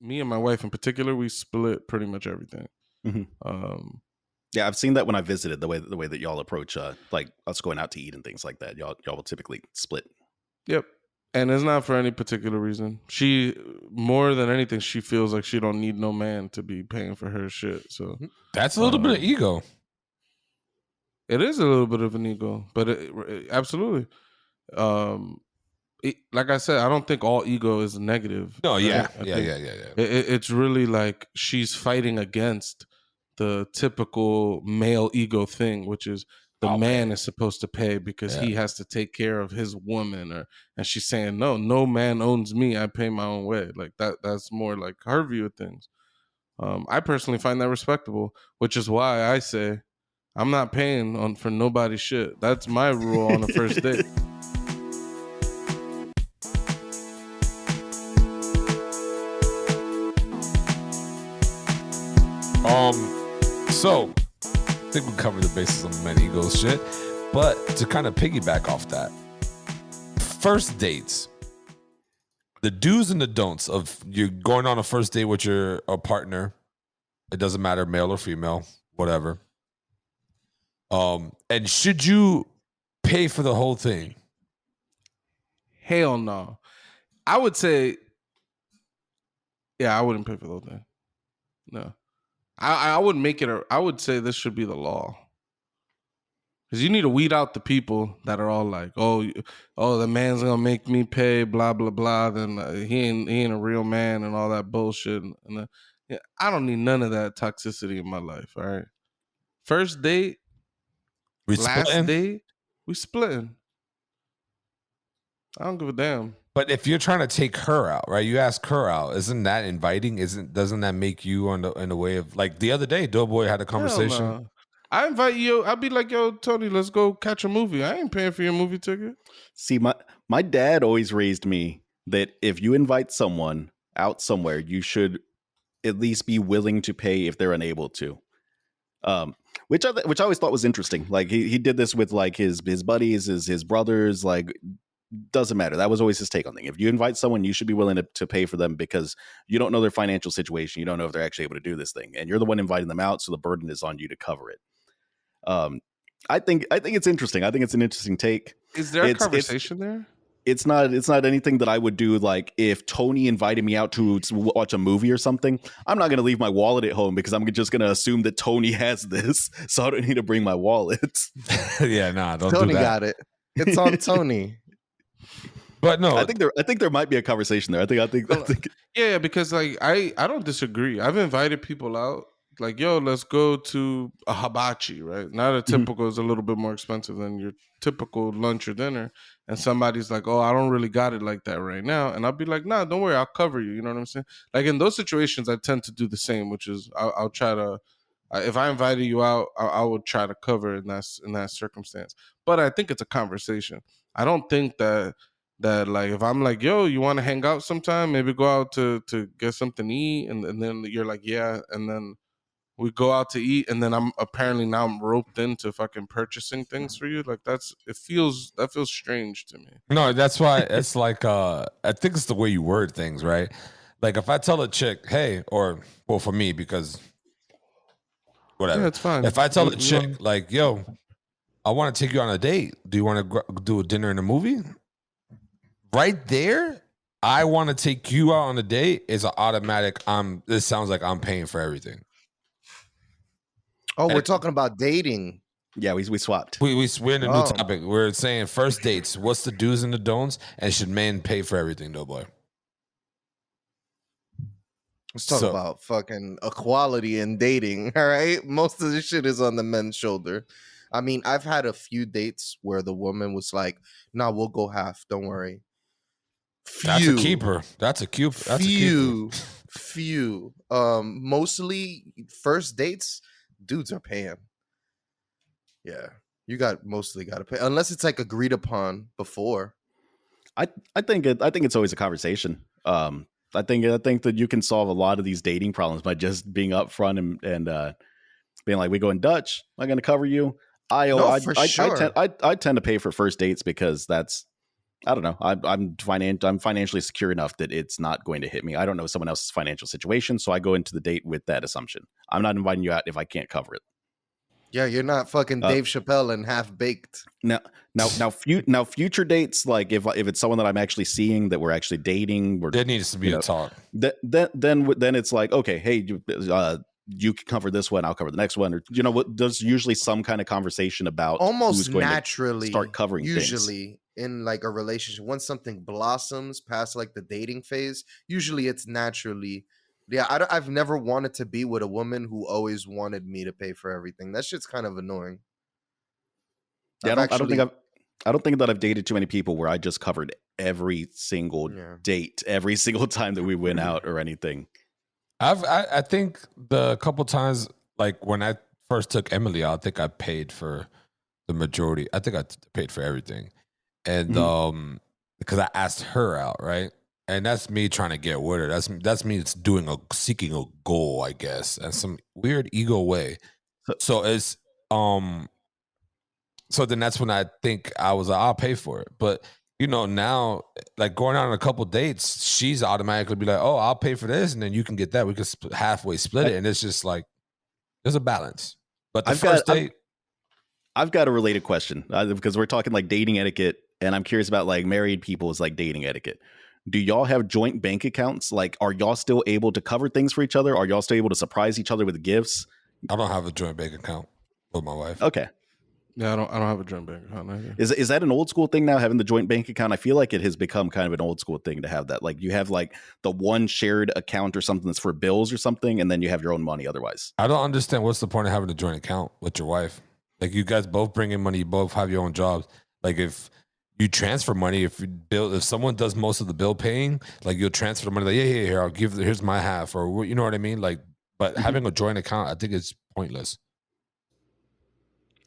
me and my wife in particular, we split pretty much everything. Mhm. Yeah, I've seen that when I visited, the way that y'all approach like us going out to eat and things like that. Y'all will typically split. Yep. And it's not for any particular reason. She, more than anything, she feels like she don't need no man to be paying for her shit. So That's a little bit of ego. it is a little bit of an ego, but absolutely. Like I said, I don't think all ego is negative. No, yeah. Right? Yeah. It's really like she's fighting against the typical male ego thing, which is the man is supposed to pay because he has to take care of his woman, and she's saying, no man owns me. I pay my own way. Like that's more like her view of things. I personally find that respectable, which is why I say I'm not paying for nobody's shit. That's my rule on a first date. So I think we covered the basis on the men ego shit, but to kind of piggyback off that, first dates, the do's and the don'ts of you're going on a first date with a partner. It doesn't matter, male or female, whatever. And should you pay for the whole thing? Hell no. I would say, yeah, I wouldn't pay for the whole thing. No. I would make it, I would say this should be the law. Because you need to weed out the people that are all like, oh, the man's going to make me pay, blah, blah, blah. Then he ain't a real man and all that bullshit. And I don't need none of that toxicity in my life, all right? First date, last date, we splitting. I don't give a damn. But if you're trying to take her out, right? You ask her out. Isn't that inviting? Doesn't that make you in the way of, like, the other day, Doughboy had a conversation. No. I invite you. I'd be like, yo, Tony, let's go catch a movie. I ain't paying for your movie ticket. See, my dad always raised me that if you invite someone out somewhere, you should at least be willing to pay if they're unable to. Which I always thought was interesting. Like he did this with like his buddies, his brothers, like. Doesn't matter. That was always his take on things. If you invite someone, you should be willing to pay for them because you don't know their financial situation. You don't know if they're actually able to do this thing, and you're the one inviting them out, so the burden is on you to cover it. I think it's interesting. I think it's an interesting take. Is there a conversation there? It's not anything that I would do. Like if Tony invited me out to watch a movie or something, I'm not going to leave my wallet at home because I'm just going to assume that Tony has this, so I don't need to bring my wallet. Yeah, nah, don't Tony do that. got it. It's on Tony. But no, I think there might be a conversation there. I think yeah, because like I don't disagree. I've invited people out, like, yo, let's go to a hibachi, right? Not a typical is a little bit more expensive than your typical lunch or dinner. And somebody's like, oh, I don't really got it like that right now. And I'll be like, nah, don't worry, I'll cover you. You know what I'm saying? Like in those situations, I tend to do the same, which is I'll try to, if I invited you out, I would try to cover in that circumstance. But I think it's a conversation. I don't think that like if I'm like, yo, you want to hang out sometime, maybe go out to get something to eat, and then you're like, yeah, and then we go out to eat, and then I'm roped into fucking purchasing things for you. Like that feels strange to me. No, that's why it's like I think it's the way you word things, right? Like if I tell a chick, hey, or well for me because whatever, yeah, it's fine. If I tell a chick like, yo, I want to take you on a date. Do you want to do a dinner and a movie? Right there, I want to take you out on a date is an automatic. This sounds like I'm paying for everything. Oh, we're talking about dating. Yeah, we swapped. We're in a new topic. We're saying first dates. What's the do's and the don'ts? And should men pay for everything, Doughboy? Let's talk about fucking equality in dating. All right, most of this shit is on the men's shoulder. I mean, I've had a few dates where the woman was like, "Nah, we'll go half. Don't worry." That's a keeper. That's a keeper. Few. Mostly first dates, dudes are paying. Yeah, you mostly got to pay unless it's like agreed upon before. I think it's always a conversation. I think that you can solve a lot of these dating problems by just being upfront and being like, we go in Dutch. I'm going to cover you. I tend to pay for first dates because that's I don't know. I'm financially secure enough that it's not going to hit me. I don't know someone else's financial situation, so I go into the date with that assumption. I'm not inviting you out if I can't cover it. Yeah, you're not fucking Dave Chappelle and Half Baked. Now, future dates, like if it's someone that I'm actually seeing, that we're actually dating, there needs to be a talk. Then it's like, okay, hey, you can cover this one, I'll cover the next one, or there's usually some kind of conversation about almost who's going naturally to start covering usually things. in like a relationship. Once something blossoms past like the dating phase, usually it's naturally. Yeah, I've never wanted to be with a woman who always wanted me to pay for everything. That shit's kind of annoying. Yeah, I don't think that I've dated too many people where I just covered every single date, every single time that we went out or anything. I think the couple times, like when I first took Emily out, I think I paid for the majority. I think I paid for everything, and because I asked her out, right? And that's me trying to get with her. That's me seeking a goal, I guess, in some weird ego way. So it's so then that's when I think I was like, I'll pay for it. But now, like going on a couple dates, she's automatically be like, oh, I'll pay for this, and then you can get that. We can halfway split it, and it's just like there's a balance. But I've got a related question because we're talking like dating etiquette, and I'm curious about like married people's like dating etiquette. Do y'all have joint bank accounts? Like, are y'all still able to cover things for each other? Are y'all still able to surprise each other with gifts? I don't have a joint bank account with my wife. Okay. Yeah, I don't have a joint bank account either. Is that an old school thing now, having the joint bank account? I feel like it has become kind of an old school thing to have that. Like you have like the one shared account or something that's for bills or something, and then you have your own money otherwise. I don't understand what's the point of having a joint account with your wife. Like you guys both bring in money, you both have your own jobs. Like if you transfer money, if someone does most of the bill paying, like you'll transfer the money, like, yeah, here, here's my half, or you know what I mean? Like, but having a joint account, I think it's pointless.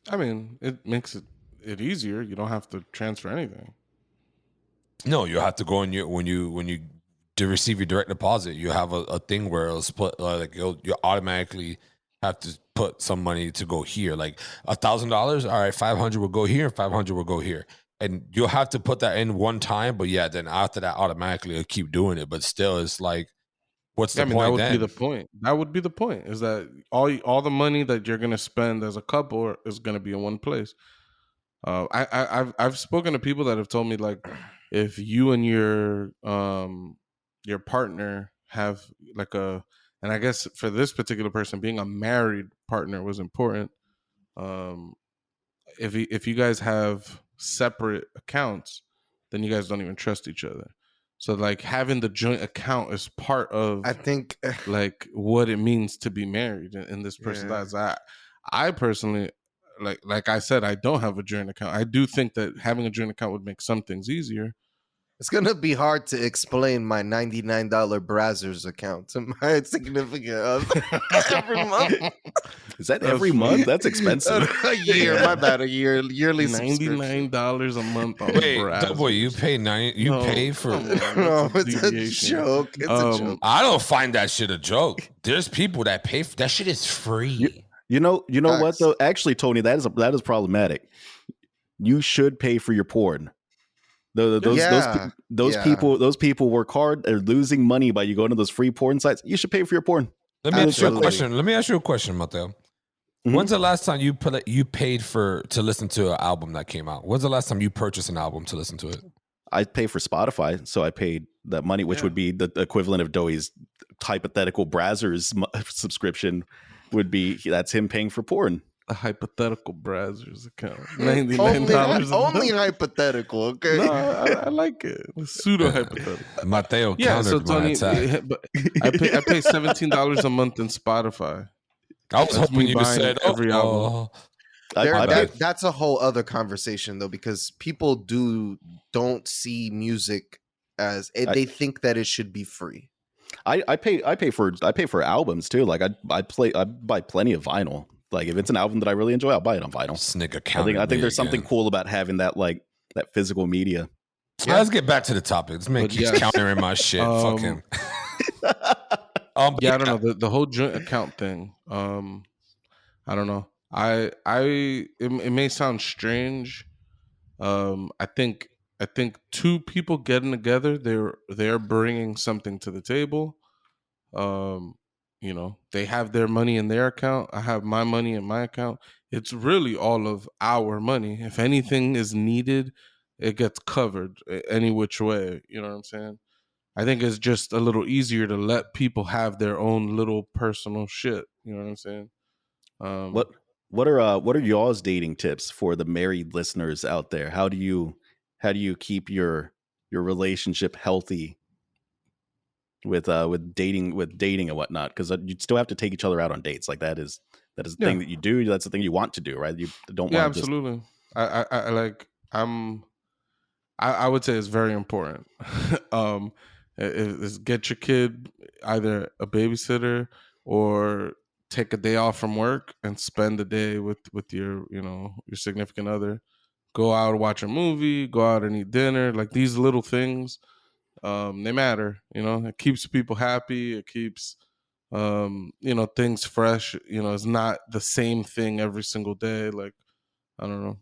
I mean, it makes it easier. You don't have to transfer anything. No, you have to go in when you receive your direct deposit, you have a thing where it'll split, like you automatically have to put some money to go here, like $1,000. All right, 500 will go here, 500 will go here, and you'll have to put that in one time. But yeah, then after that, automatically it'll keep doing it. But still, it's like, what's the point? That would be the point. That would be the point. Is that all the money that you're gonna spend as a couple is gonna be in one place. I've spoken to people that have told me, like, if you and your partner have like and I guess for this particular person, being a married partner was important. If you guys have separate accounts, then you guys don't even trust each other. So like having the joint account is part of, I think, like what it means to be married in this person's eyes. I personally, like I said, I don't have a joint account. I do think that having a joint account would make some things easier. It's gonna be hard to explain my $99 Brazzers account to my significant other every month. Is that every month? That's expensive. A year, my bad. A yearly $99 a month on Wait, Brazzers. Boy, you pay pay for? No, it's a joke. It's a joke. I don't find that shit a joke. There's people that pay for that shit. Is free. You know what though? Actually, Tony, that is problematic. You should pay for your porn. Those people work hard. They're losing money by you going to those free porn sites. You should pay for your porn. Let me ask you a question, Mateo. When's the last time you paid to listen to an album that came out? When's the last time you purchased an album to listen to it? I pay for Spotify, so I paid that money, which would be the equivalent of Doey's hypothetical Brazzers subscription. That's him paying for porn. A hypothetical Brazzers account. $99 only hypothetical, okay? No, I like it. Pseudo hypothetical. Mateo countered my attack. I pay $17 a month in Spotify. I was hoping you said every album. That's a whole other conversation though, because people don't see music as they think that it should be free. I pay for albums too. Like I buy plenty of vinyl. Like if it's an album that I really enjoy, I'll buy it on vinyl. I think there's something cool about having that, like that physical media. Yeah. Let's get back to the topic. This man keeps countering my shit. Fuck him. I don't know the whole joint account thing. I don't know. It may sound strange. I think I think two people getting together, they're bringing something to the table. Um, they have their money in their account. I have my money in my account. It's really all of our money. If anything is needed, it gets covered any which way. You know what I'm saying? I think it's just a little easier to let people have their own little personal shit. You know what I'm saying? What Um, what are y'all's dating tips for the married listeners out there? How do you keep your relationship healthy with dating and whatnot? Because you still have to take each other out on dates. Like that is the yeah, thing that you do. That's the thing you want to do, right? You don't yeah, want to just absolutely. I like. I would say it's very important. um, is get your kid either a babysitter or take a day off from work and spend the day with your significant other. Go out and watch a movie. Go out and eat dinner. Like these little things, they matter. It keeps people happy. It keeps things fresh. It's not the same thing every single day. Like I don't know.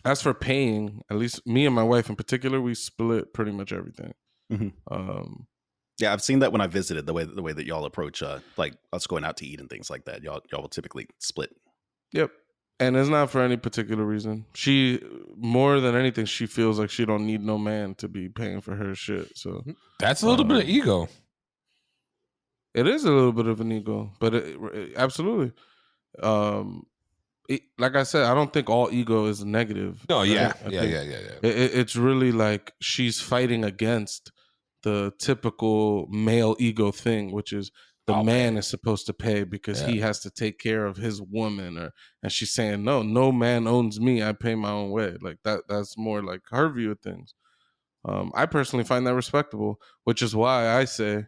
As for paying, at least me and my wife in particular, we split pretty much everything. Mhm. Um, Yeah, I've seen that when I visited the way that y'all approach like us going out to eat and things like that. Y'all will typically split. yep. And it's not for any particular reason. She, more than anything, she feels like she don't need no man to be paying for her shit. So That's a little bit of ego. it is a little bit of an ego, but absolutely. Um, like I said, I don't think all ego is negative. No, yeah, I yeah, think yeah, yeah, yeah. it's really like she's fighting against the typical male ego thing, which is the I'll man pay. is supposed to pay because Yeah. he has to take care of his woman, and she's saying no man owns me. I pay my own way. Like that's more like her view of things. I personally find that respectable, which is why I say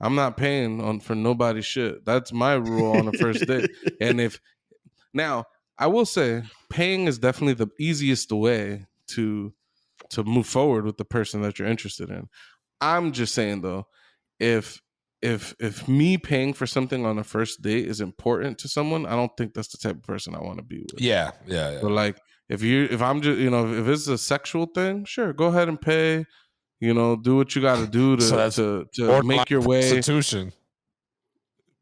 I'm not paying on for nobody's shit. That's my rule on a first date. And if now, I will say paying is definitely the easiest way to move forward with the person that you're interested in. I'm just saying though, if if me paying for something on a first date is important to someone, I don't think that's the type of person I want to be with. Yeah, yeah, But yeah. like if I'm just if it's a sexual thing, sure, go ahead and pay. Do what you got to do So that's to borderline make your way. prostitution.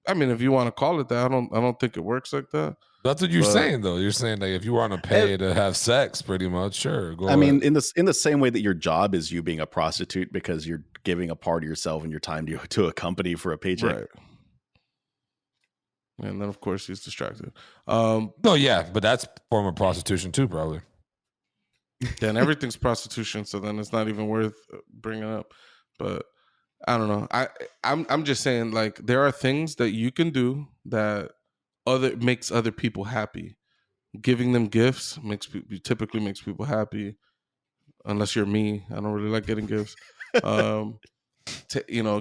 I mean, if you want to call it that, I don't think it works like that. That's what you're But saying, though. You're saying like if you want to pay to have sex, pretty much, sure, go I mean, ahead. in the same way that your job is you being a prostitute because you're giving a part of yourself and your time to a company for a paycheck. right. And then of course he's distracted. No, yeah, but that's form of prostitution too, probably. Then everything's prostitution, so then it's not even worth bringing up. But I don't know. I'm just saying, like, there are things that you can do that makes other people happy. Giving them gifts typically makes people happy. Unless you're me, I don't really like getting gifts.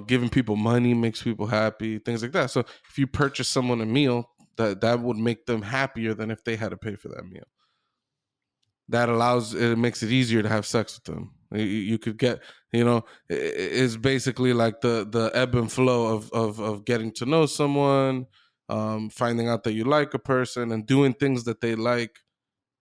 Giving people money makes people happy. Things like that. So if you purchase someone a meal, that would make them happier than if they had to pay for that meal. It makes it easier to have sex with them. You could get, it's basically like the ebb and flow of getting to know someone, finding out that you like a person and doing things that they like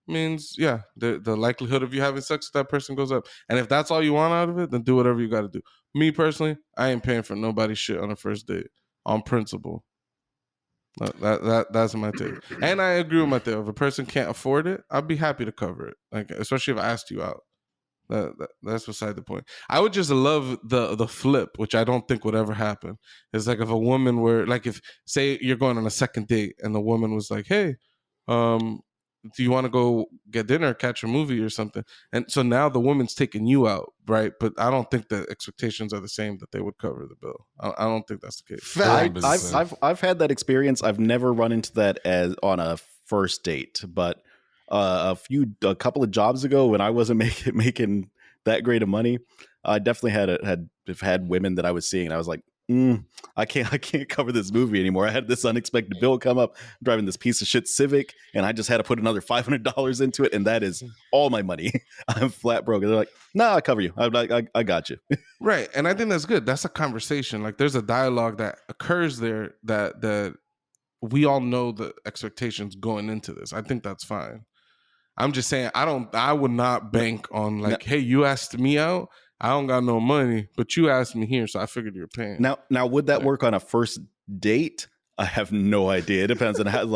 means, yeah, the likelihood of you having sex with that person goes up. And if that's all you want out of it, then do whatever you got to do. Me personally, I ain't paying for nobody's shit on a first date on principle. That's my take, and I agree with my take. If a person can't afford it, I'd be happy to cover it. Like, especially if I asked you out. That's beside the point. I would just love the flip, which I don't think would ever happen. It's like if a woman were like, if say you're going on a second date and the woman was like, "Hey, do you want to go get dinner, catch a movie or something?" And so now the woman's taking you out, right? But I don't think the expectations are the same that they would cover the bill. I don't think that's the case. I've had that experience. I've never run into that as on a first date, but a couple of jobs ago when I wasn't making that great of money, I definitely had women that I was seeing and I was like, I can't cover this movie anymore. I had this unexpected bill come up. I'm driving this piece of shit Civic, and I just had to put another $500 into it, and that is all my money. I'm flat broke. And they're like, "Nah, I'll cover you. I got you." Right, and I think that's good. That's a conversation. Like, there's a dialogue that occurs there that we all know the expectations going into this. I think that's fine. I'm just saying I would not bank on like, hey, you asked me out. I don't got no money, but you asked me here, so I figured you're paying. Now would that work on a first date? I have no idea. It depends on how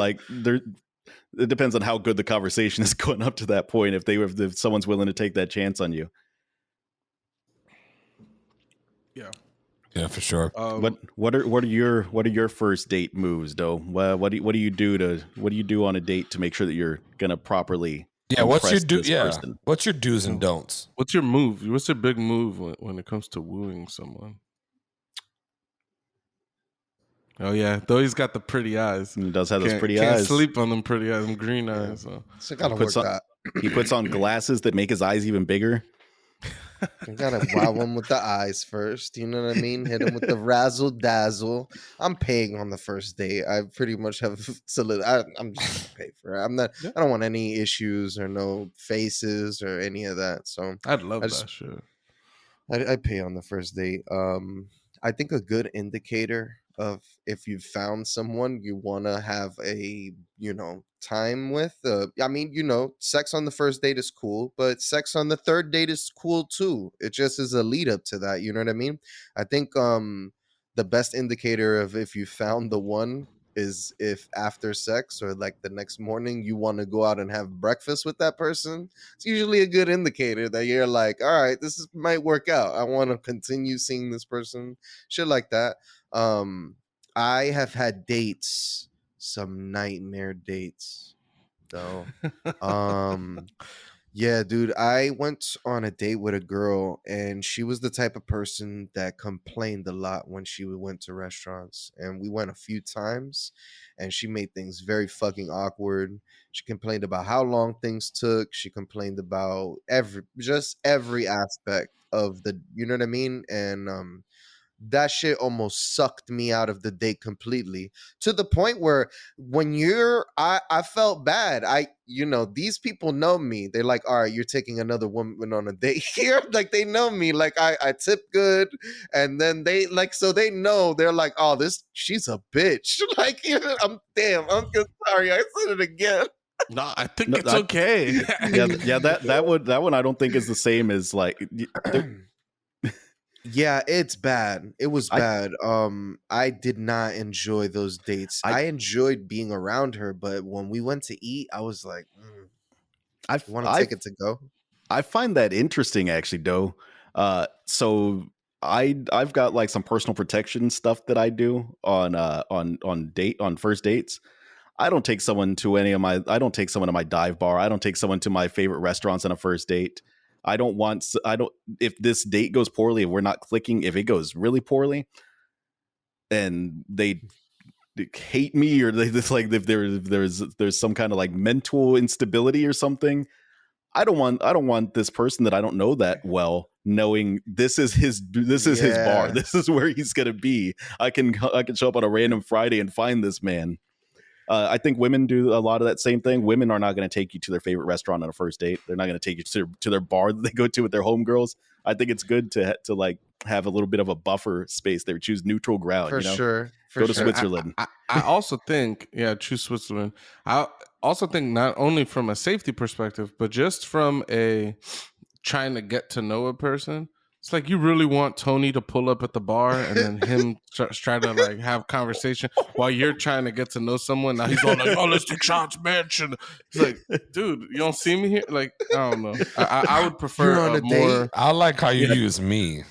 it depends on how good the conversation is going up to that point. If someone's willing to take that chance on you. Yeah, for sure. What are your first date moves, though? What do you do on a date to make sure that you're gonna properly what's your person? What's your do's and don'ts? What's your move? What's your big move when it comes to wooing someone? Oh yeah, though he's got the pretty eyes. He does have those pretty can't eyes. Sleep on them pretty eyes, them green eyes. So gotta work that. He puts on glasses that make his eyes even bigger. You gotta wow him with the eyes first. You know what I mean? Hit him with the razzle dazzle. I'm paying on the first date. I pretty much have I'm just gonna pay for it. I don't want any issues or no faces or any of that. So I'd love that shit. I pay on the first date. I think a good indicator of if you've found someone you want to have a time with. I mean, sex on the first date is cool, but sex on the third date is cool too. It just is a lead up to that. You know what I mean? I think the best indicator of if you found the one is if after sex or like the next morning you want to go out and have breakfast with that person. It's usually a good indicator that you're like, all right, might work out. I want to continue seeing this person. Shit like that. I have had dates, some nightmare dates though. Yeah, dude, I went on a date with a girl and she was the type of person that complained a lot when she went to restaurants. And we went a few times and she made things very fucking awkward. She complained about how long things took. She complained about every aspect of you know what I mean? And that shit almost sucked me out of the date completely, to the point where when I felt bad. These people know me. They're like, all right, you're taking another woman on a date here. Like, they know me. Like, I tip good. And then they so they know. They're like, oh, she's a bitch. Like, I'm sorry. I said it again. No, I think it's okay. That one I don't think is the same as like. Yeah, it's bad. It was bad. I did not enjoy those dates. I enjoyed being around her, but when we went to eat, I was like, I want to take it to go. I find that interesting, actually, though. So I've got like some personal protection stuff that I do on first dates. I don't take someone to my dive bar. I don't take someone to my favorite restaurants on a first date. If this date goes poorly, if we're not clicking, if it goes really poorly and they hate me, or they just like, if there's some kind of like mental instability or something, I don't want this person that I don't know that well knowing this is his bar. This is where he's going to be. I can show up on a random Friday and find this man. I think women do a lot of that same thing. Women are not going to take you to their favorite restaurant on a first date. They're not going to take you to their bar that they go to with their homegirls. I think it's good to like have a little bit of a buffer space there. Choose neutral ground. For sure. Go to Switzerland. I also think, choose Switzerland. I also think not only from a safety perspective, but just from a trying to get to know a person. It's like you really want Tony to pull up at the bar and then him try to like have conversation while you're trying to get to know someone. Now he's all like, "Oh, let's take shots, bitch." And it's like, dude, you don't see me here. Like, I don't know. I would prefer on a date. I like how you use me.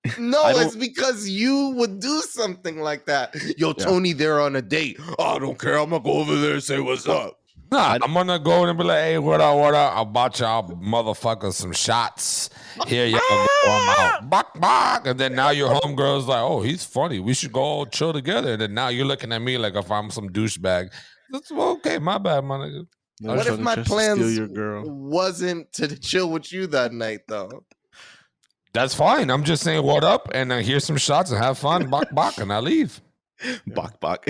It's because you would do something like that. Yo, Tony, they're on a date. Oh, I don't care. I'm gonna go over there and say what's up. Nah, I'm gonna go and be like, hey, what up? I'll bought y'all motherfuckers some shots. Here y'all go, I'm out. Bok, bok. And then now your homegirl's like, oh, he's funny. We should go all chill together. And then now you're looking at me like if I'm some douchebag. That's okay, my bad, my nigga. What if my plans wasn't to chill with you that night, though? That's fine. I'm just saying what up, and here's some shots and have fun. Bok, bok, and I leave. Bok, bok.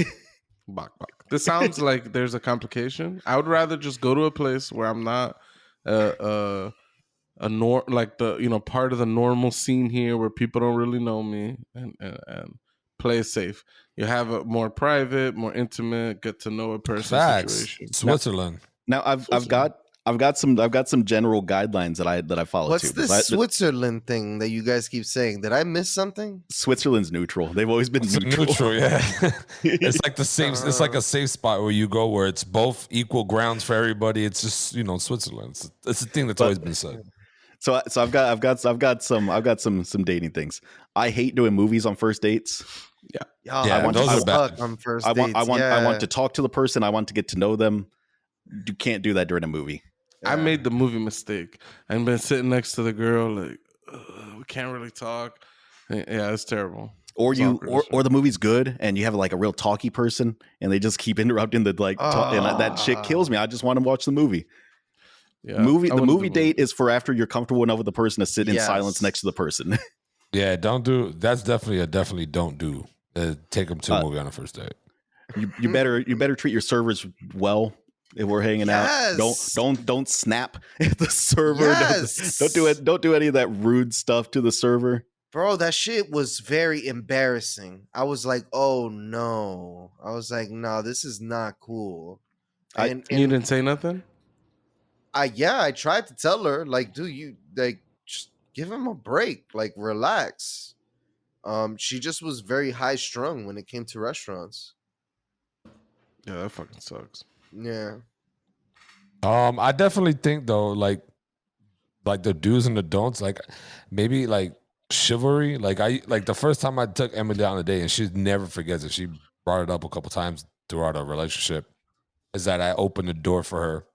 Bok, bok. This sounds like there's a complication. I would rather just go to a place where I'm not part of the normal scene here where people don't really know me and play it safe. You have a more private, more intimate, get to know a person situation. Switzerland. Now I've got some general guidelines that I follow What's too. this Switzerland thing that you guys keep saying? Did I miss something? Switzerland's neutral. They've always been neutral. Yeah. It's like the same. It's like a safe spot where you go where it's both equal grounds for everybody. It's just Switzerland. It's a thing that's always been said. So I've got some dating things. I hate doing movies on first dates. Yeah, those are bad. On first I dates. want to talk to the person. I want to get to know them. You can't do that during a movie. I made the movie mistake. I've been sitting next to the girl, like we can't really talk. Yeah, it's terrible. Or the movie's good and you have like a real talky person and they just keep interrupting the and that shit kills me. I just want to watch the movie. Yeah, the movie date is for after you're comfortable enough with the person to sit in silence next to the person. Yeah, don't do. That's definitely don't do. Take them to a movie on a first date. You better treat your servers well. If we're hanging out, don't snap at the server. Yes. Don't do any of that rude stuff to the server. Bro, that shit was very embarrassing. I was like, oh no. I was like, no, this is not cool. And you didn't say nothing? I tried to tell her, like, dude, you like just give him a break, like relax. She just was very high strung when it came to restaurants. Yeah, that fucking sucks. Yeah. I definitely think though, like the do's and the don'ts, like maybe like chivalry. Like the first time I took Emily out on a date, and she never forgets it. She brought it up a couple times throughout our relationship. Is that I opened the door for her,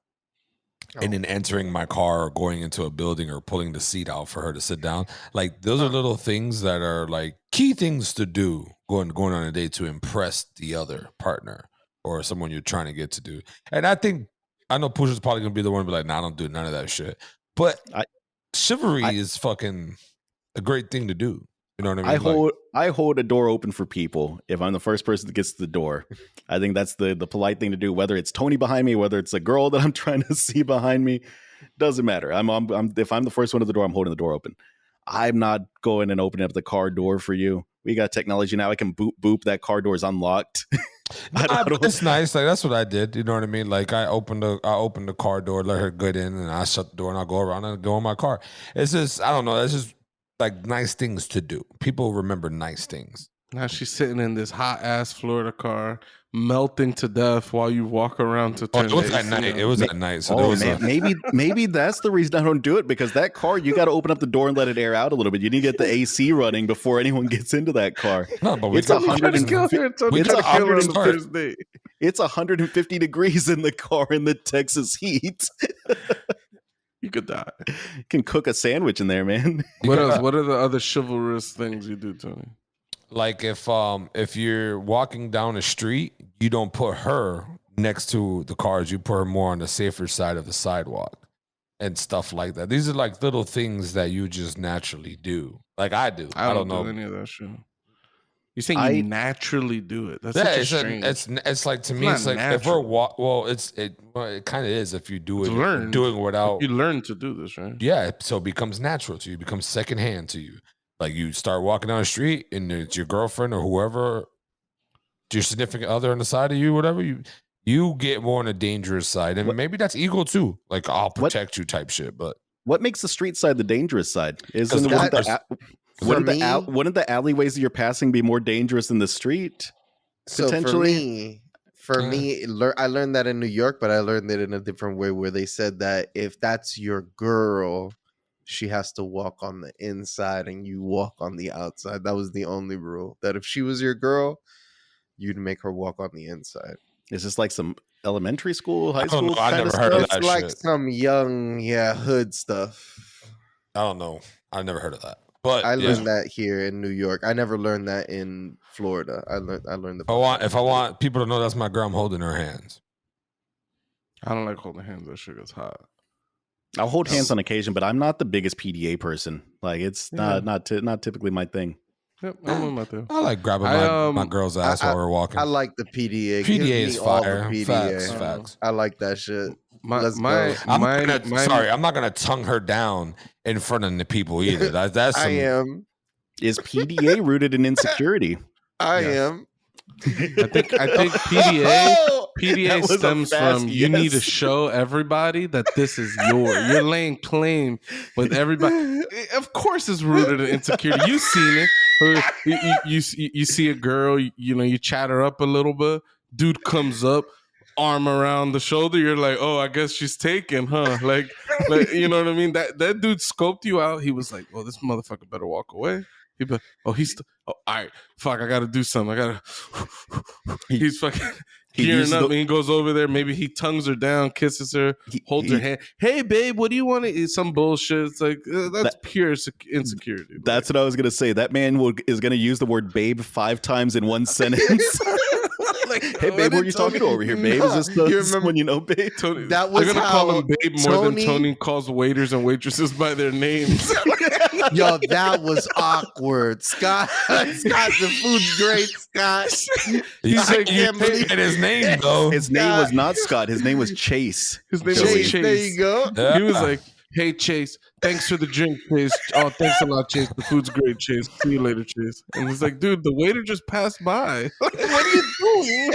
and then entering my car or going into a building or pulling the seat out for her to sit down. Like those are little things that are like key things to do going on a date to impress the other partner or someone you're trying to get to do. And I know Pusha's probably gonna be the one to be like, nah, I don't do none of that shit. But chivalry is fucking a great thing to do. You know what I mean? I hold a door open for people if I'm the first person that gets to the door. I think that's the polite thing to do. Whether it's Tony behind me, whether it's a girl that I'm trying to see behind me, doesn't matter. If I'm the first one at the door, I'm holding the door open. I'm not going and opening up the car door for you. We got technology now. I can boop that car door is unlocked. It's nice. Like that's what I did. You know what I mean? Like I opened the car door, let her get in, and I shut the door and I'll go around and go in my car. It's just I don't know. It's just like nice things to do. People remember nice things. Now she's sitting in this hot ass Florida car, melting to death while you walk around to turn. It was at night. It was at night. So maybe that's the reason I don't do it, because that car you got to open up the door and let it air out a little bit. You need to get the AC running before anyone gets into that car. No, but it's 150 degrees in the car in the Texas heat. You could die. You can cook a sandwich in there, man. What else? What are the other chivalrous things you do, Tony? Like if you're walking down the street, you don't put her next to the cars. You put her more on the safer side of the sidewalk and stuff like that. These are like little things that you just naturally do. Like I do. I don't know any of that shit. You're saying you naturally do it. That's such a strange. It's like to me. It's like natural. If it kind of is if you do it. Learn doing without. You learn to do this, right? Yeah. So it becomes natural to you. It becomes secondhand to you. Like you start walking down the street and it's your girlfriend or whoever, your significant other on the side of you, whatever, you get more on the dangerous side. And maybe that's ego too. Like I'll protect you type shit. But what makes the street side the dangerous side? Wouldn't the alleyways that you're passing be more dangerous than the street? Potentially? For me, I learned that in New York, but I learned it in a different way where they said that if that's your girl, she has to walk on the inside and you walk on the outside. That was the only rule. That if she was your girl, you'd make her walk on the inside. Is this like some elementary school, high school? I never heard of that. It's like some young, hood stuff. I don't know. I never heard of that. But I learned that here in New York. I never learned that in Florida. I learned if I want people to know that's my girl, I'm holding her hands. I don't like holding hands. That shit gets hot. I'll hold hands on occasion, but I'm not the biggest PDA person. Like it's not typically my thing. Yep, I'm my thing. I like grabbing my girl's ass while we're walking. I like the PDA. PDA is fire. PDA. Facts. I like that shit. I'm not gonna tongue her down in front of the people either. That's I am. Is PDA rooted in insecurity? I am. I think PDA. PDA That was a stems fast from you need to yes. show everybody that this is yours. You're laying claim with everybody. Of course, it's rooted in insecurity. You've seen it. You see a girl, you chat her up a little bit. Dude comes up, arm around the shoulder. You're like, oh, I guess she's taken, huh? Like you know what I mean? That dude scoped you out. He was like, well, this motherfucker better walk away. He be, oh, all right, fuck, I gotta do something. He's fucking gearing up, and he goes over there. Maybe he tongues her down, kisses her, holds her hand. Hey, babe, what do you want to eat? Some bullshit. It's like that's pure insecurity. That's what I was gonna say. That man is gonna use the word "babe" 5 times in one sentence. Like, hey, babe, what are you talking to over here, babe? Is this someone you know, babe? Tony, that was they're gonna call him babe more than Tony Tony calls waiters and waitresses by their names. Yo, that was awkward. Scott, the food's great, Scott. He's like, you can't believe his name, though. His name was not Scott. His name was Chase. His name was Chase. There you go. Yeah. He was like, hey, Chase, thanks for the drink, Chase. Oh, thanks a lot, Chase. The food's great, Chase. See you later, Chase. And he's like, dude, the waiter just passed by. What are you doing?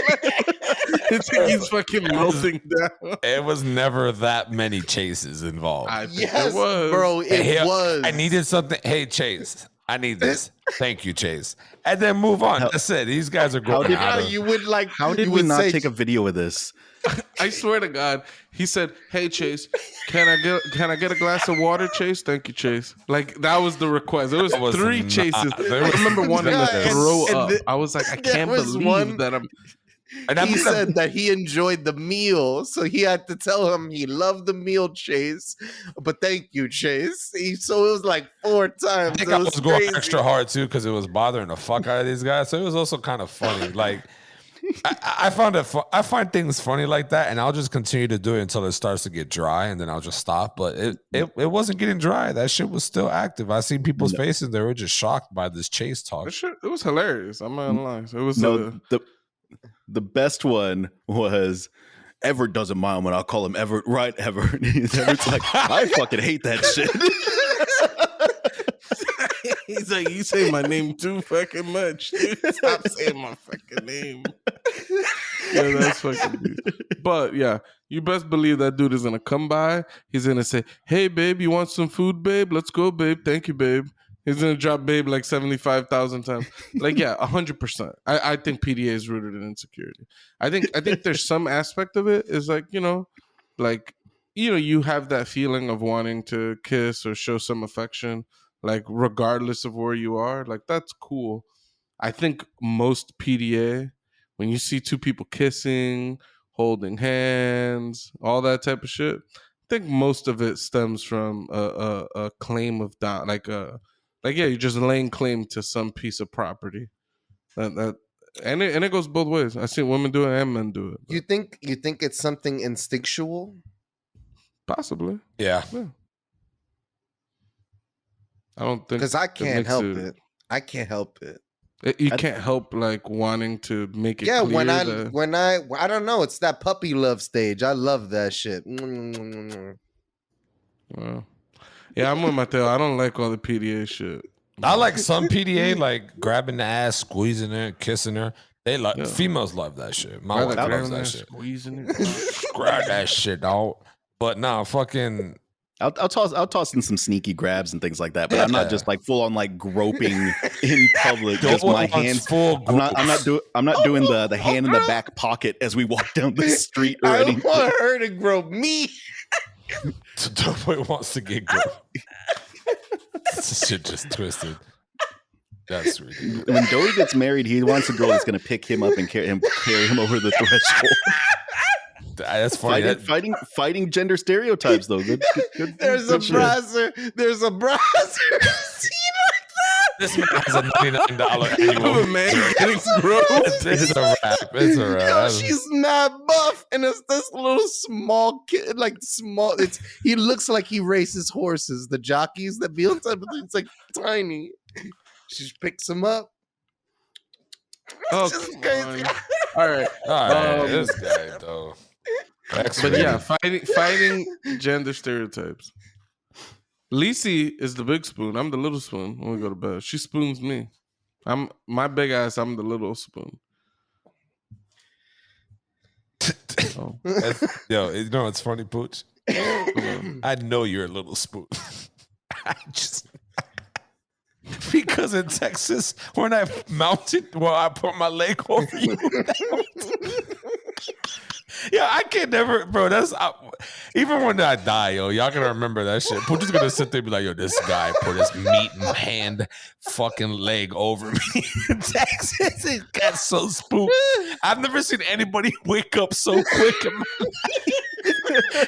It's like he's fucking melting down. It was never that many chases involved. Yes, it was. bro, it was. I needed something. Hey, Chase, I need this. Thank you, Chase. And then move on. That's it. These guys are growing out of. You would like. How did we not take a video of this? I swear to God, he said, "Hey Chase, can I get a glass of water, Chase? Thank you, Chase." Like that was the request. There was 3 chases. I remember wanting to throw up. I was like, I can't believe that I'm. And he said that he enjoyed the meal, so he had to tell him he loved the meal, Chase. But thank you, Chase. So it was like 4 times. I think I was going extra hard too because it was bothering the fuck out of these guys. So it was also kind of funny. Like I find things funny like that, and I'll just continue to do it until it starts to get dry, and then I'll just stop. But it wasn't getting dry. That shit was still active. I seen people's faces; they were just shocked by this Chase talk. It was hilarious. I'm not gonna lie. It was the best one was Everett doesn't mind when I call him Everett, right? Everett. Everett's like, I fucking hate that shit. He's like, you say my name too fucking much, dude. Stop saying my fucking name. Yeah, that's fucking dude. But yeah, you best believe that dude is gonna come by. He's gonna say, hey babe, you want some food, babe? Let's go, babe. Thank you, babe. He's gonna drop babe like 75,000 times. Like, yeah, 100%. I think PDA is rooted in insecurity. I think there's some aspect of it is like, you have that feeling of wanting to kiss or show some affection, like regardless of where you are. Like, that's cool. I think most PDA, when you see 2 people kissing, holding hands, all that type of shit, I think most of it stems from a claim of you're just laying claim to some piece of property. And it goes both ways. I see women do it and men do it. You think it's something instinctual? Possibly. Yeah. I don't think, because I can't help it. I can't help it. You can't help like wanting to make it. Yeah, clear when I don't know, it's that puppy love stage. I love that shit. Well, yeah, I'm with Mateo. I don't like all the PDA shit. I like some PDA, like grabbing the ass, squeezing her, kissing her. They like females love that shit. My wife loves that shit. Squeezing it. Grab that shit, dog. But nah, fucking. I'll toss in some sneaky grabs and things like that, but I'm not just like full on like groping in public. Just my hands full. I'm not doing the hand in the back pocket as we walk down the street or anything. I don't want her to grope me. Doughboy wants to get groped. This shit just twisted. That's ridiculous. When Doty gets married, he wants a girl that's going to pick him up and carry him over the threshold. That's funny. Fighting gender stereotypes, though. Good, There's a browser. There's a browser. This man has a $99 annual. Man getting gross. It's a wrap. It's a wrap. Yo, she's mad buff, and it's this little small kid, like small. He looks like he races horses. The jockeys that be on top, it's like tiny. She just picks him up. Oh, this is crazy. All right. This guy though. But yeah, fighting gender stereotypes. Lisi is the big spoon. I'm the little spoon when we go to bed. She spoons me. I'm my big ass. I'm the little spoon. Oh. Yo, you know what's funny, Pooch? I know you're a little spoon. I just because in Texas, when I mounted, I put my leg over you. Yeah, I can never, bro. Even when I die, yo, y'all gonna remember that shit. Pooch is gonna sit there and be like, yo, this guy put his meat and hand fucking leg over me in Texas. It got so spooked. I've never seen anybody wake up so quick in my life.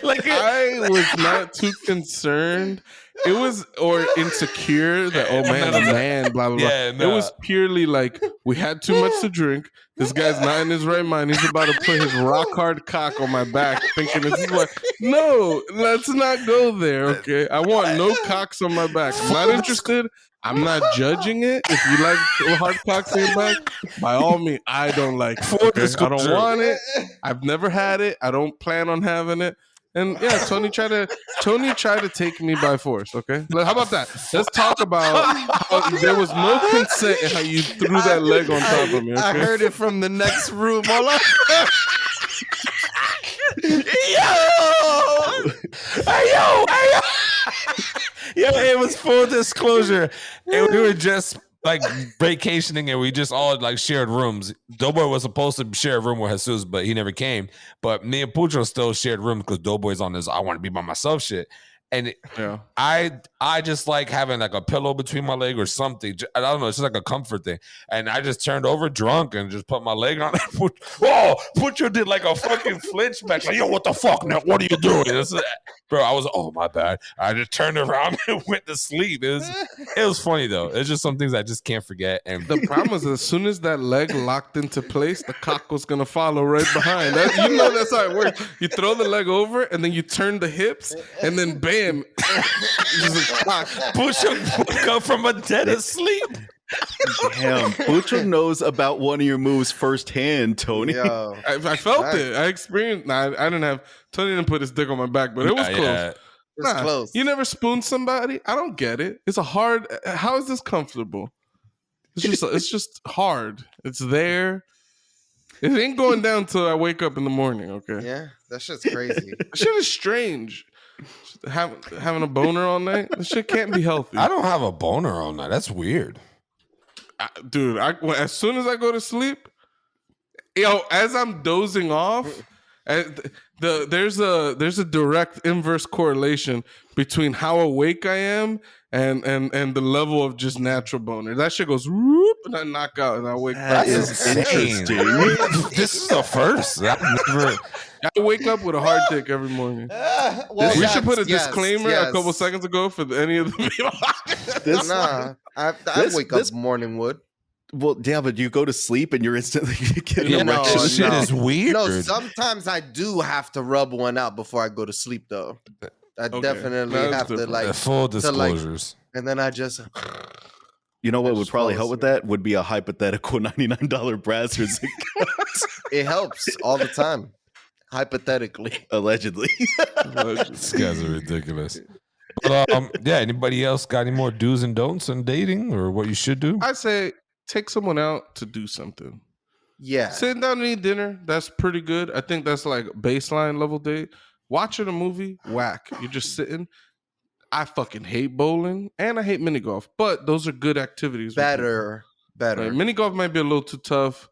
Like I was not too concerned. It was or insecure that none of that. blah blah blah. Yeah, It was purely like we had too much to drink. This guy's not in his right mind. He's about to put his rock hard cock on my back, thinking this is what. No, let's not go there. Okay, I want no cocks on my back. I'm not interested. I'm not judging it. If you like hard cocks in your back, by all means, I don't like it. Okay? I don't want it. I've never had it. I don't plan on having it. And yeah, Tony tried to take me by force. Okay, how about that? Let's talk about how there was no consent and how you threw that leg on top of me. Okay? I heard it from the next room. Hold on. Yo, it was full disclosure. And we were just like vacationing and we just all like shared rooms. Doughboy was supposed to share a room with Jesus, but he never came. But me and Pucho still shared rooms because Doughboy's on this I want to be by myself shit. And I just like having like a pillow between my leg or something. I don't know. It's just like a comfort thing. And I just turned over drunk and just put my leg on it. Pucho did like a fucking flinch back. Like, yo, what the fuck now? What are you doing? Bro, I was, oh, my bad. I just turned around and went to sleep. It was funny, though. It's just some things I just can't forget. And the problem is, as soon as that leg locked into place, the cock was going to follow right behind. You know that's how it works. You throw the leg over, and then you turn the hips, and then bam. Pucho woke up from a dead asleep. Damn, Pucho knows about one of your moves firsthand, Tony. Yo, I felt it. I experienced. Nah, I didn't have. Tony didn't put his dick on my back, but it was close. Yeah. it's close. You never spoon somebody. I don't get it. It's a hard. How is this comfortable? It's just hard. It's there. It ain't going down till I wake up in the morning. Okay. Yeah, that shit's crazy. That shit is strange. Having a boner all night. That shit can't be healthy. I don't have a boner all night. That's weird. Dude, as soon as I go to sleep, as I'm dozing off, there's a direct inverse correlation between how awake I am and the level of just natural boner. That shit goes whoop and I knock out and I wake up. That is interesting. This is the first. I wake up with a hard dick every morning. We should put a disclaimer a couple seconds ago for any of the people. I wake up morning wood. Well, yeah, but you go to sleep and you're instantly getting erection. This shit is weird. No, sometimes I do have to rub one out before I go to sleep, though. I definitely have to like full disclosures, and then I just. You know what would probably help with that would be a hypothetical $99 Brazzers. It helps all the time. Hypothetically, allegedly. These guys are ridiculous. But, anybody else got any more do's and don'ts on dating or what you should do? I say take someone out to do something. Yeah. Sitting down and eat dinner, that's pretty good. I think that's like baseline level date. Watching a movie, whack. You're just sitting. I fucking hate bowling and I hate mini golf, but those are good activities. Better. Like, mini golf might be a little too tough.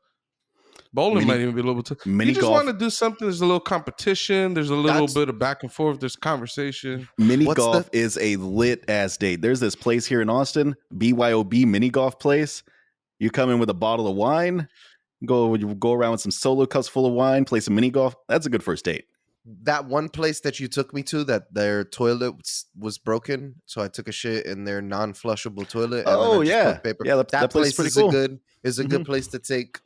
Bowling might even be a little bit tough. You just want to do something. There's a little competition. There's a little bit of back and forth. There's conversation. Mini golf is a lit ass date. There's this place here in Austin, BYOB mini golf place. You come in with a bottle of wine, go around with some solo cups full of wine, play some mini golf. That's a good first date. That one place that you took me to, that their toilet was broken, so I took a shit in their non-flushable toilet. Oh yeah, yeah. That place is pretty cool. Is a good place to take.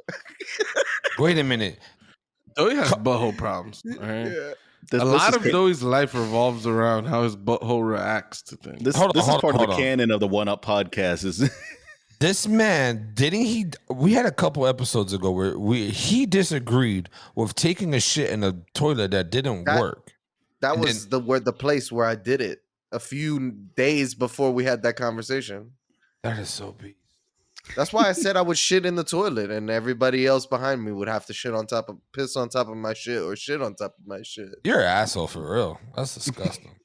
Wait a minute. Doey has butthole problems. Right? Yeah. A lot of Doey's life revolves around how his butthole reacts to things. This is part of the canon of the One Up podcast. Is this man, didn't he? We had a couple episodes ago where he disagreed with taking a shit in a toilet that didn't work. That was the place where I did it a few days before we had that conversation. That is so beast. That's why I said I would shit in the toilet, and everybody else behind me would have to piss on top of my shit, or shit on top of my shit. You're an asshole for real. That's disgusting.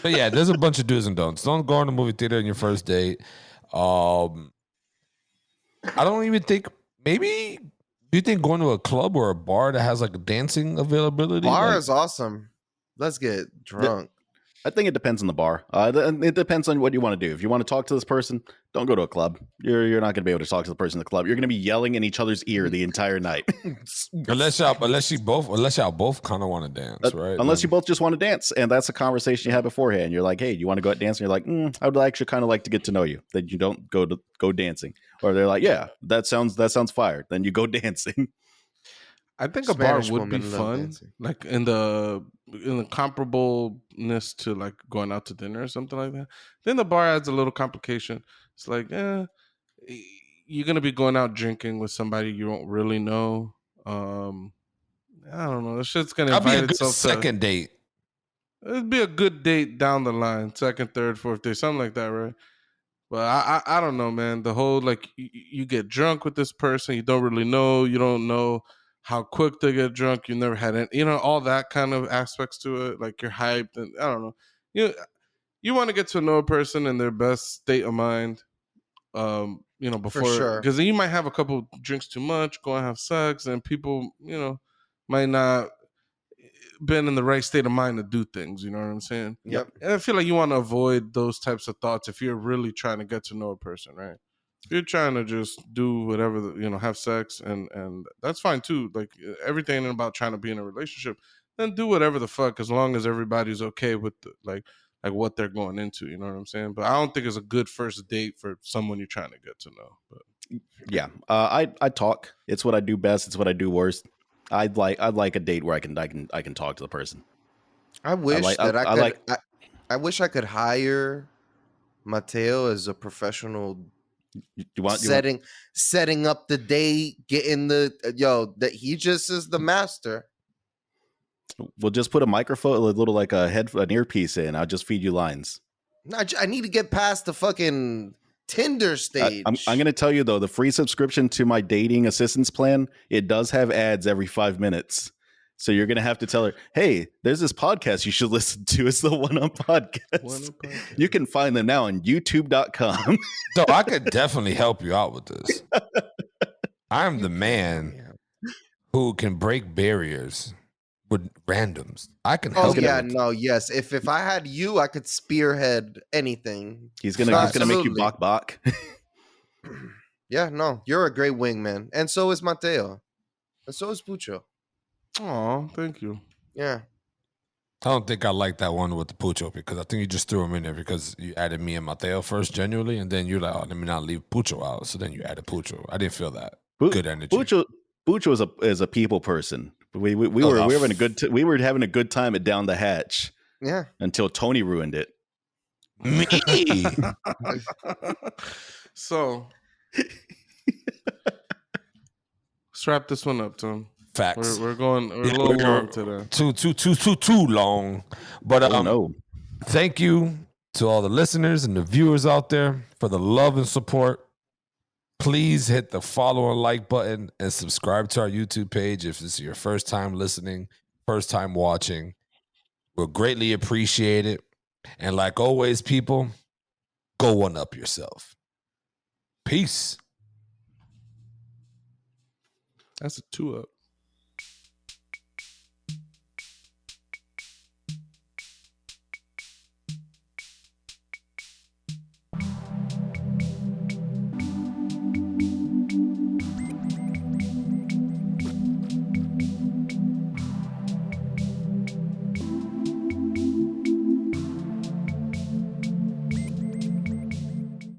But yeah, there's a bunch of do's and don'ts. Don't go in the movie theater on your first date. I don't even think. Maybe do you think going to a club or a bar that has like dancing availability? Bar like, is awesome. Let's get drunk. I think it depends on the bar. It depends on what you want to do. If you want to talk to this person, don't go to a club. You're not going to be able to talk to the person in the club. You're going to be yelling in each other's ear the entire night. unless y'all both kind of want to dance, right? Unless you both just want to dance, and that's a conversation you have beforehand. You're like, hey, you want to go out dancing? You're like, I would actually kind of like to get to know you. Then you don't go dancing. Or they're like, yeah, that sounds fire. Then you go dancing. I think Spanish a bar would be women love fun, dancing. like in the comparableness to like going out to dinner or something like that. Then the bar adds a little complication. It's like, you're gonna be going out drinking with somebody you don't really know. I don't know. This shit's gonna That'd be invite a good itself second date. It'd be a good date down the line, second, third, fourth day, something like that, right? But I don't know, man. The whole like you get drunk with this person, you don't really know, you don't know how quick they get drunk. You never had any, all that kind of aspects to it. Like you're hyped, and I don't know. You want to get to know a person in their best state of mind. Before, sure. because you might have a couple drinks too much, go and have sex, and people, might not been in the right state of mind to do things. You know what I'm saying? Yep. And I feel like you want to avoid those types of thoughts if you're really trying to get to know a person, right? If you're trying to just do whatever, have sex, and that's fine too. Like everything ain't about trying to be in a relationship. Then do whatever the fuck, as long as everybody's okay with like what they're going into. You know what I'm saying? But I don't think it's a good first date for someone you're trying to get to know. But yeah, I talk. It's what I do best. It's what I do worst. I'd like a date where I can talk to the person. I wish I wish I could hire Mateo as a professional. Setting up the date, getting that he just is the master. We'll just put a microphone, a little like an earpiece in. I'll just feed you lines. I need to get past the fucking Tinder stage. I'm going to tell you though, the free subscription to my dating assistance plan, it does have ads every 5 minutes. So you're going to have to tell her, hey, there's this podcast you should listen to. It's the One Up Podcast. You can find them now on youtube.com. So I could definitely help you out with this. I'm the man who can break barriers with randoms. I can help you. Yes. If I had you, I could spearhead anything. He's gonna make you bok. Yeah, no, you're a great wingman. And so is Mateo. And so is Pucho. Oh, thank you. Yeah. I don't think I like that one with the Pucho, because I think you just threw him in there because you added me and Mateo first, genuinely, and then you're like, oh, let me not leave Pucho out. So then you added Pucho. I didn't feel that. Good energy. Pucho is a people person. We were having a good time at Down the Hatch. Yeah. Until Tony ruined it. Me. So let's wrap this one up, Tom. Facts. We're a little long today. Too long. But no. Thank you to all the listeners and the viewers out there for the love and support. Please hit the follow and like button and subscribe to our YouTube page if this is your first time listening, first time watching. We'll greatly appreciate it. And like always, people, go one up yourself. Peace. That's a 2-up.